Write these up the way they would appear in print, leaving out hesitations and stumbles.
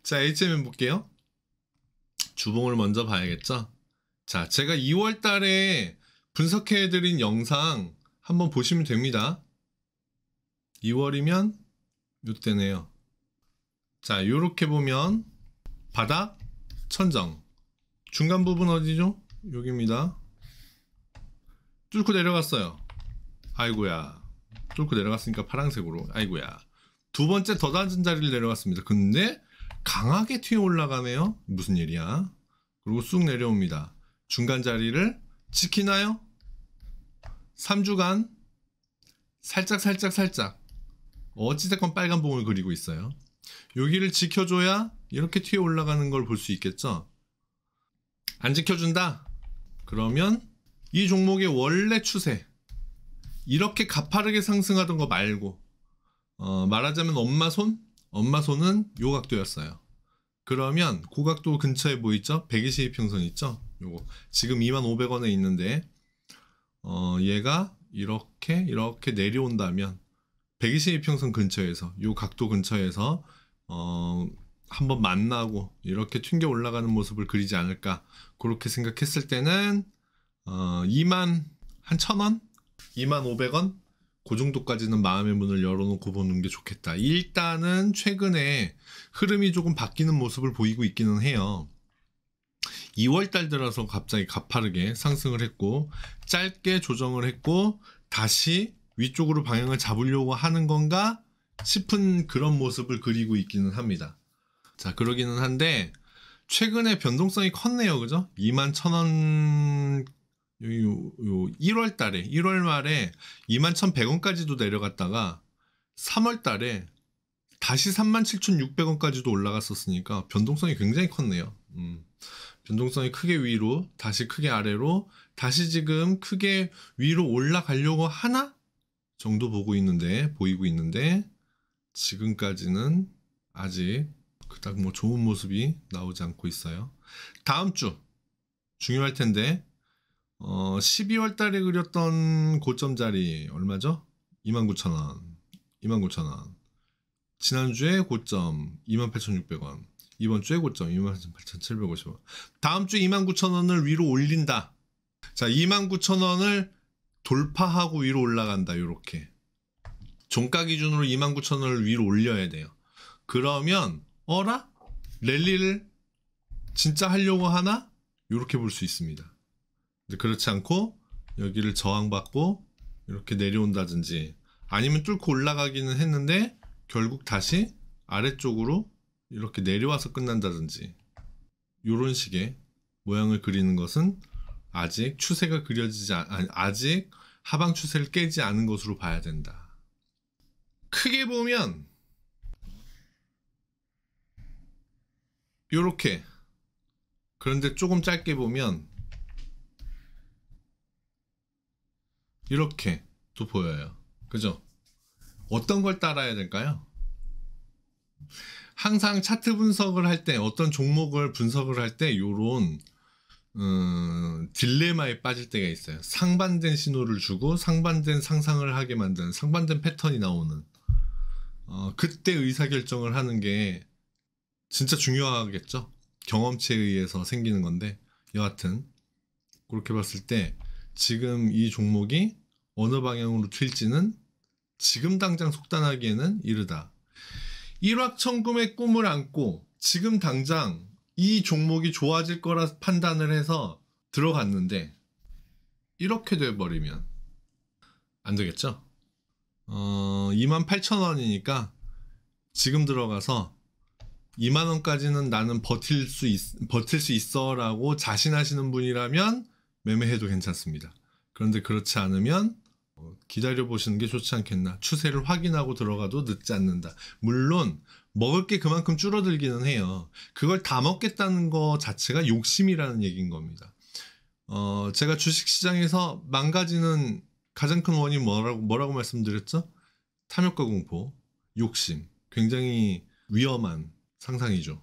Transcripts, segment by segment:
자, HMM 볼게요. 주봉을 먼저 봐야겠죠. 자, 제가 2월 달에 분석해드린 영상 한번 보시면 됩니다. 2월이면 이때네요. 자, 요렇게 보면 바닥, 천정, 중간 부분 어디죠? 여기입니다. 뚫고 내려갔어요. 아이고야, 뚫고 내려갔으니까 파란색으로. 아이고야, 두 번째 더 낮은 자리를 내려갔습니다. 근데 강하게 튀어 올라가네요. 무슨 일이야? 그리고 쑥 내려옵니다. 중간 자리를 지키나요? 3주간 살짝 어찌됐건 빨간 봉을 그리고 있어요. 여기를 지켜줘야 이렇게 튀어 올라가는 걸 볼 수 있겠죠. 안 지켜준다? 그러면 이 종목의 원래 추세, 이렇게 가파르게 상승하던 거 말고 말하자면 엄마손은 요 각도였어요. 그러면 고각도 근처에 뭐 있죠? 122평선 있죠? 요거 지금 25,000원에 있는데 얘가 이렇게 내려온다면 122평선 근처에서 요 각도 근처에서 한번 만나고 이렇게 튕겨 올라가는 모습을 그리지 않을까, 그렇게 생각했을 때는 21,000원? 25,000원? 그 정도까지는 마음의 문을 열어놓고 보는 게 좋겠다. 일단은 최근에 흐름이 조금 바뀌는 모습을 보이고 있기는 해요. 2월달 들어서 갑자기 가파르게 상승을 했고 짧게 조정을 했고 다시 위쪽으로 방향을 잡으려고 하는 건가 싶은 그런 모습을 그리고 있기는 합니다. 자, 그러기는 한데 최근에 변동성이 컸네요. 그죠? 21,000원, 요 1월 달에, 1월 말에 21,100원까지도 내려갔다가 3월 달에 다시 37,600원까지도 올라갔었으니까 변동성이 굉장히 컸네요. 변동성이 크게 위로, 다시 크게 아래로, 다시 지금 크게 위로 올라가려고 하나 정도 보이고 있는데 지금까지는 아직 그닥 뭐 좋은 모습이 나오지 않고 있어요. 다음 주 중요할 텐데 12월 달에 그렸던 고점 자리 얼마죠? 29,000원. 29,000원. 지난주에 고점 28,600원. 이번 주에 고점 28,750원. 다음 주 29,000원을 위로 올린다. 자, 29,000원을 돌파하고 위로 올라간다. 요렇게 종가 기준으로 29,000원을 위로 올려야 돼요. 그러면 어라? 랠리를 진짜 하려고 하나? 요렇게 볼 수 있습니다. 근데 그렇지 않고 여기를 저항받고 이렇게 내려온다든지, 아니면 뚫고 올라가기는 했는데 결국 다시 아래쪽으로 이렇게 내려와서 끝난다든지, 이런 식의 모양을 그리는 것은 아직 추세가 그려지지 아직 하방 추세를 깨지 않은 것으로 봐야 된다. 크게 보면 요렇게, 그런데 조금 짧게 보면 이렇게 또 보여요. 그죠? 어떤 걸 따라야 될까요? 항상 차트 분석을 할 때, 어떤 종목을 분석을 할 때 요런 딜레마에 빠질 때가 있어요. 상반된 신호를 주고 상반된 상상을 하게 만드는, 상반된 패턴이 나오는 그때 의사결정을 하는 게 진짜 중요하겠죠. 경험치에 의해서 생기는 건데, 여하튼 그렇게 봤을 때 지금 이 종목이 어느 방향으로 튈지는 지금 당장 속단하기에는 이르다. 일확천금의 꿈을 안고 지금 당장 이 종목이 좋아질 거라 판단을 해서 들어갔는데 이렇게 돼버리면 안 되겠죠. 28,000원이니까 지금 들어가서 20,000원까지는 나는 버틸 수 있어 라고 자신하시는 분이라면 매매해도 괜찮습니다. 그런데 그렇지 않으면 기다려 보시는 게 좋지 않겠나. 추세를 확인하고 들어가도 늦지 않는다. 물론 먹을 게 그만큼 줄어들기는 해요. 그걸 다 먹겠다는 거 자체가 욕심이라는 얘기인 겁니다. 제가 주식시장에서 망가지는 가장 큰 원인 뭐라고 말씀드렸죠? 탐욕과 공포, 욕심. 굉장히 위험한 상상이죠.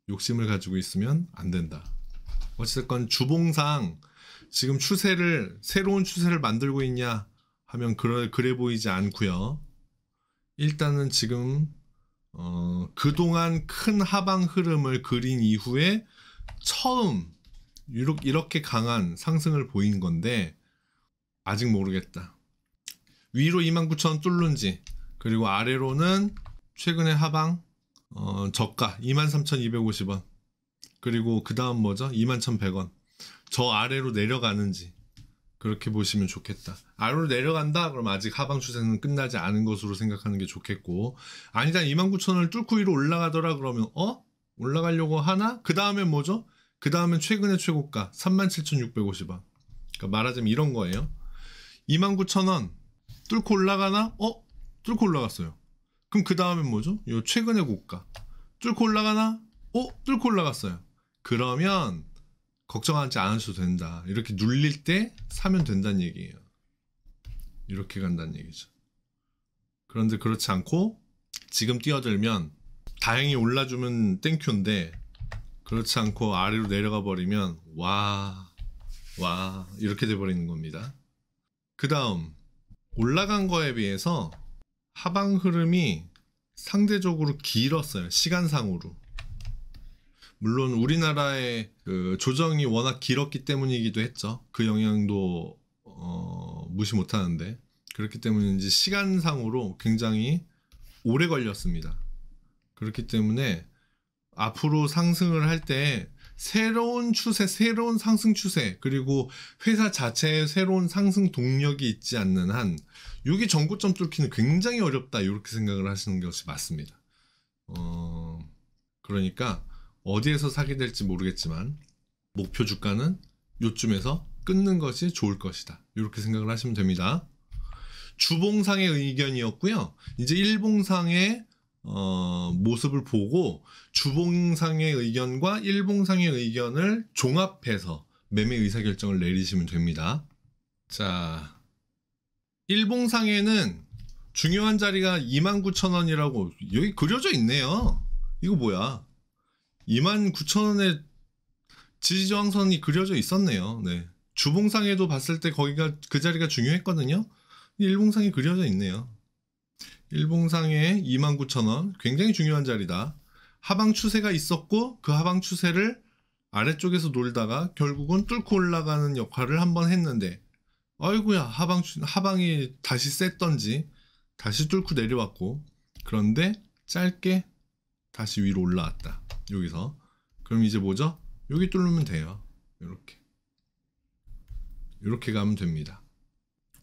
욕심을 가지고 있으면 안 된다. 어쨌든 주봉상 지금 새로운 추세를 만들고 있냐 하면 그래 보이지 않고요. 일단은 지금 그동안 큰 하방 흐름을 그린 이후에 처음 이렇게 강한 상승을 보인 건데 아직 모르겠다. 위로 29,000원 뚫는지, 그리고 아래로는 최근에 하방 저가 23,250원, 그리고 그 다음 뭐죠? 21,100원. 저 아래로 내려가는지 그렇게 보시면 좋겠다. 아래로 내려간다? 그럼 아직 하방 추세는 끝나지 않은 것으로 생각하는 게 좋겠고, 아니다 29,000원을 뚫고 위로 올라가더라 그러면 올라가려고 하나? 그 다음엔 뭐죠? 그 다음엔 최근의 최고가 37,650원. 그러니까 말하자면 이런 거예요. 29,000원 뚫고 올라가나? 뚫고 올라갔어요. 그럼 그 다음엔 뭐죠? 요 최근의 고가 뚫고 올라가나? 뚫고 올라갔어요. 그러면 걱정하지 않으셔도 된다. 이렇게 눌릴 때 사면 된다는 얘기예요. 이렇게 간다는 얘기죠. 그런데 그렇지 않고 지금 뛰어들면 다행히 올라주면 땡큐인데, 그렇지 않고 아래로 내려가 버리면 와 이렇게 돼버리는 겁니다. 그 다음 올라간 거에 비해서 하방 흐름이 상대적으로 길었어요. 시간상으로. 물론 우리나라의 그 조정이 워낙 길었기 때문이기도 했죠. 그 영향도 무시 못하는데, 그렇기 때문인지 시간상으로 굉장히 오래 걸렸습니다. 그렇기 때문에 앞으로 상승을 할 때 새로운 추세, 새로운 상승 추세, 그리고 회사 자체에 새로운 상승 동력이 있지 않는 한 여기 전고점 뚫기는 굉장히 어렵다, 이렇게 생각을 하시는 것이 맞습니다. 그러니까 어디에서 사게 될지 모르겠지만 목표 주가는 요쯤에서 끊는 것이 좋을 것이다, 이렇게 생각을 하시면 됩니다. 주봉상의 의견이었고요. 이제 일봉상의 모습을 보고 주봉상의 의견과 일봉상의 의견을 종합해서 매매 의사결정을 내리시면 됩니다. 자, 일봉상에는 중요한 자리가 29,000원이라고 여기 그려져 있네요. 이거 뭐야? 29,000원에 지지저항선이 그려져 있었네요. 네. 주봉상에도 봤을 때 거기가 그 자리가 중요했거든요. 일봉상이 그려져 있네요. 일봉상에 29,000원 굉장히 중요한 자리다. 하방 추세가 있었고 그 하방 추세를 아래쪽에서 놀다가 결국은 뚫고 올라가는 역할을 한번 했는데, 아이고야, 하방이 다시 셌던지 다시 뚫고 내려왔고, 그런데 짧게 다시 위로 올라왔다. 여기서 그럼 이제 뭐죠? 여기 뚫으면 돼요. 이렇게 가면 됩니다.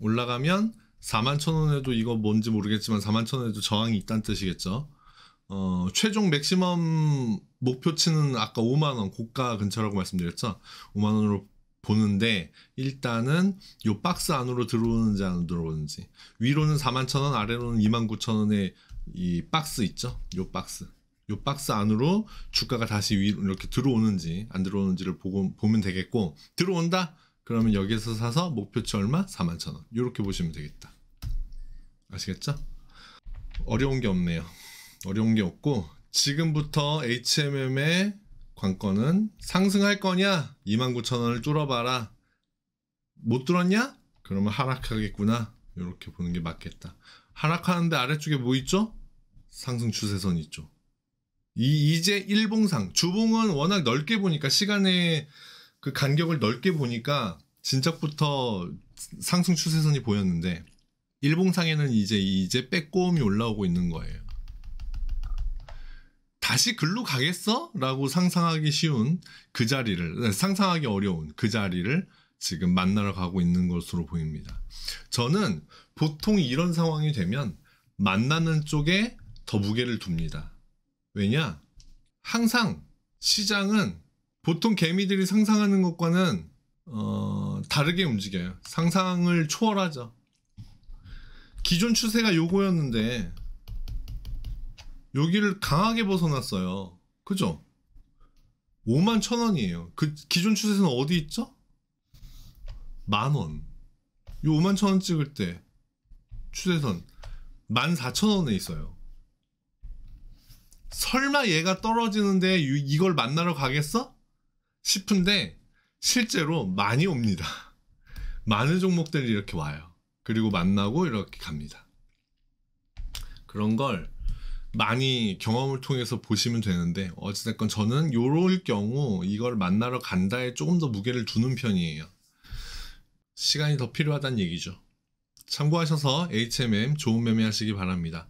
올라가면 41,000원에도 이거 뭔지 모르겠지만 41,000원에도 저항이 있다는 뜻이겠죠. 최종 맥시멈 목표치는 아까 5만원 고가 근처라고 말씀드렸죠. 5만원으로 보는데 일단은 요 박스 안으로 들어오는지 안 들어오는지, 위로는 41,000원, 아래로는 29,000원의 이 박스 있죠. 요 박스 안으로 주가가 다시 위로 이렇게 들어오는지 안 들어오는지를 보면 되겠고, 들어온다? 그러면 여기서 사서 목표치 얼마? 41,000원. 이렇게 보시면 되겠다. 아시겠죠? 어려운 게 없네요. 어려운 게 없고, 지금부터 HMM의 관건은 상승할 거냐? 29,000원을 뚫어봐라. 못 뚫었냐? 그러면 하락하겠구나. 이렇게 보는 게 맞겠다. 하락하는데 아래쪽에 뭐 있죠? 상승 추세선 있죠. 이제 일봉상, 주봉은 워낙 넓게 보니까, 시간의 그 간격을 넓게 보니까 진작부터 상승 추세선이 보였는데, 일봉상에는 이제 빼꼼히 올라오고 있는 거예요. 다시 글로 가겠어? 라고 상상하기 쉬운 그 자리를, 상상하기 어려운 그 자리를 지금 만나러 가고 있는 것으로 보입니다. 저는 보통 이런 상황이 되면 만나는 쪽에 더 무게를 둡니다. 왜냐? 항상 시장은 보통 개미들이 상상하는 것과는 다르게 움직여요. 상상을 초월하죠. 기존 추세가 요거였는데 여기를 강하게 벗어났어요. 그죠? 51,000원이에요. 그 기존 추세선 어디 있죠? 10,000원. 요 51,000원 찍을 때 추세선 14,000원에 있어요. 설마 얘가 떨어지는데 이걸 만나러 가겠어? 싶은데 실제로 많이 옵니다. 많은 종목들이 이렇게 와요. 그리고 만나고 이렇게 갑니다. 그런 걸 많이 경험을 통해서 보시면 되는데 어찌됐건 저는 요럴 경우 이걸 만나러 간다에 조금 더 무게를 두는 편이에요. 시간이 더 필요하다는 얘기죠. 참고하셔서 HMM 좋은 매매 하시기 바랍니다.